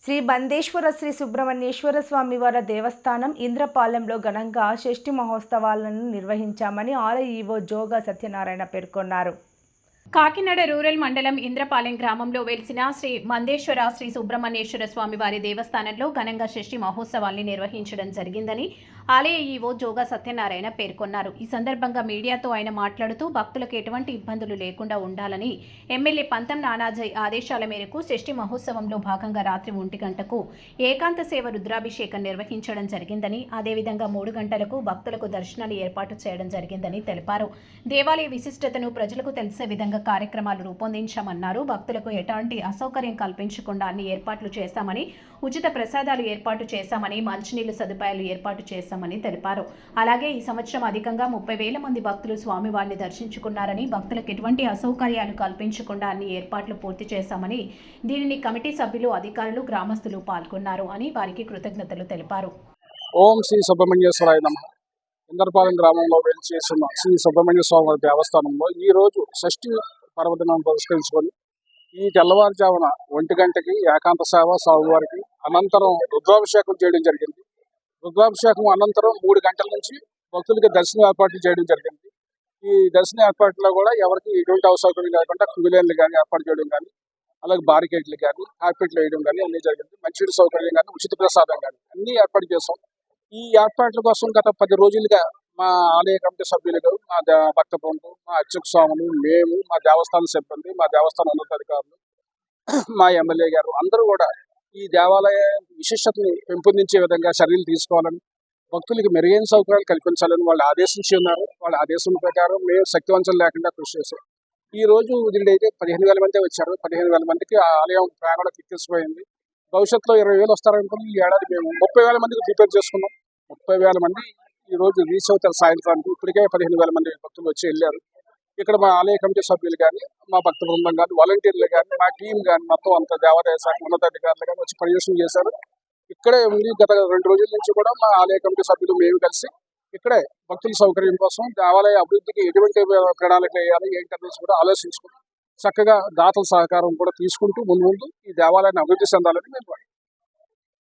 శ్రీ బందేశ్వర శ్రీ సుబ్రహ్మణ్యేశ్వర స్వామివారి దేవస్థానం ఇంద్రపాలెంలో ఘనంగా షష్ఠి మహోత్సవాలను నిర్వహించామని ఆలయ ఈవో జోగా సత్యనారాయణ పేర్కొన్నారు. కాకినాడ రూరల్ మండలం ఇంద్రపాలెం గ్రామంలో వెలిసిన శ్రీ మందేశ్వర శ్రీ సుబ్రహ్మణ్యేశ్వర స్వామి వారి దేవస్థానంలో ఘనంగా షష్ఠి మహోత్సవాల్ని నిర్వహించడం జరిగిందని ఆలయ ఈవో జోగా సత్యనారాయణ పేర్కొన్నారు. ఈ సందర్భంగా మీడియాతో ఆయన మాట్లాడుతూ భక్తులకు ఎటువంటి ఇబ్బందులు లేకుండా ఉండాలని ఎమ్మెల్యే పంతం నానాజయ్ ఆదేశాల మేరకు షష్ఠి మహోత్సవంలో భాగంగా రాత్రి 1 గంటకు ఏకాంత సేవ రుద్రాభిషేకం నిర్వహించడం జరిగిందని, అదేవిధంగా 3 గంటలకు భక్తులకు దర్శనాలు ఏర్పాటు చేయడం జరిగిందని తెలిపారు. దేవాలయ విశిష్టతను ప్రజలకు తెలిసే విధంగా కార్యక్రమాలు రూపొందించామన్నారు. భక్తులకు ఎలాంటి అసౌకర్యం కల్పించకుండా అన్ని ఏర్పాట్లు చేశామని, ఉచిత ప్రసాదాలు ఏర్పాటు చేశామని, మంచినీళ్లు సదుపాయాలు ఏర్పాటు చేశామని తెలిపారు. అలాగే ఈ సంవత్సరం అధికంగా 30,000 మంది భక్తులు స్వామివారిని దర్శించుకున్నారని, భక్తులకు ఎటువంటి అసౌకర్యాలు కల్పించకుండా అన్ని ఏర్పాట్లు పూర్తి చేశామని, దీనిని కమిటీ సభ్యులు, అధికారులు, గ్రామస్తులు పాల్గొన్నారు అని వారికి కృతజ్ఞతలు తెలిపారు. ఓం శ్రీ సుబ్రహ్మణ్యేశ్వరాయ నమః. ఇంద్రపాలెం గ్రామంలో వెలిచేసిన శ్రీ సుబ్రహ్మణ్య స్వామి దేవస్థానంలో ఈ రోజు షష్ఠి పర్వదినం పురస్కరించుకొని ఈ తెల్లవారుజామున 1 గంటకి ఏకాంత సేవ స్వామివారికి అనంతరం రుద్రాభిషేకం చేయడం జరిగింది. రుద్రాభిషేకం అనంతరం 3 గంటల నుంచి భక్తులకి దర్శన ఏర్పాట్లు చేయడం జరిగింది. ఈ దర్శన ఏర్పాట్లో కూడా ఎవరికి ఎటువంటి అవసరం లేకుండా క్యూలైన్లు కానీ ఏర్పాటు చేయడం కానీ, అలాగే బారికేడ్లు కానీ, కార్పెట్లు వేయడం కానీ అన్నీ జరిగింది. మంచినీటి సౌకర్యం కానీ, ఉచిత ప్రసాదం కానీ అన్నీ ఏర్పాటు చేసాం. ఈ ఏర్పాట్ల కోసం గత 10 రోజులుగా మా ఆలయ కమిటీ సభ్యులు, మా భక్త బృందం, మా అర్చక స్వాములు, మేము, మా దేవస్థాన సిబ్బంది, మా దేవస్థాన ఉన్నతాధికారులు, మా ఎమ్మెల్యే గారు అందరూ కూడా ఈ దేవాలయ విశిష్టతని పెంపొందించే విధంగా చర్యలు తీసుకోవాలని, భక్తులకి మెరుగైన సౌకర్యాలు కల్పించాలని వాళ్ళు ఆదేశించి ఉన్నారు. వాళ్ళ ఆదేశం ప్రకారం మేము శక్తివంచన లేకుండా కృషి చేశాం. ఈ రోజు ఉదయం 15,000 మంది వచ్చారు. 15,000 మందికి ఆ ఆలయం ప్రాంగణం ఎక్కిసిపోయింది. భవిష్యత్తులో 20,000 వస్తారనుకుని ఈ ఏడాది మేము 30,000 మందికి ప్రిపేర్ చేసుకున్నాం. 30,000 మంది ఈ రోజు రీచ్ అవుతారు. సాయంత్రానికి ఇప్పటికే 15,000 మంది భక్తులు వచ్చి వెళ్ళారు. ఇక్కడ మా ఆలయ కమిటీ సభ్యులు కానీ, మా భక్త బృందం కానీ, వాలంటీర్లు కానీ, మా టీం కానీ మొత్తం అంత దేవాదాయ శాఖ ఉన్నతాధికారులు కానీ వచ్చి పర్యవేక్షణ చేశారు. ఇక్కడే ఉండి గత 2 రోజుల నుంచి కూడా మా ఆలయ కమిటీ సభ్యులు మేము కలిసి ఇక్కడే భక్తుల సౌకర్యం కోసం దేవాలయ అభివృద్ధికి ఎటువంటి ప్రణాళిక వేయాలి ఏంటనేసి కూడా ఆలోచించుకుని చక్కగా దాతల సహకారం కూడా తీసుకుంటూ ముందు ఈ దేవాలయాన్ని అభివృద్ధి చెందాలని మేము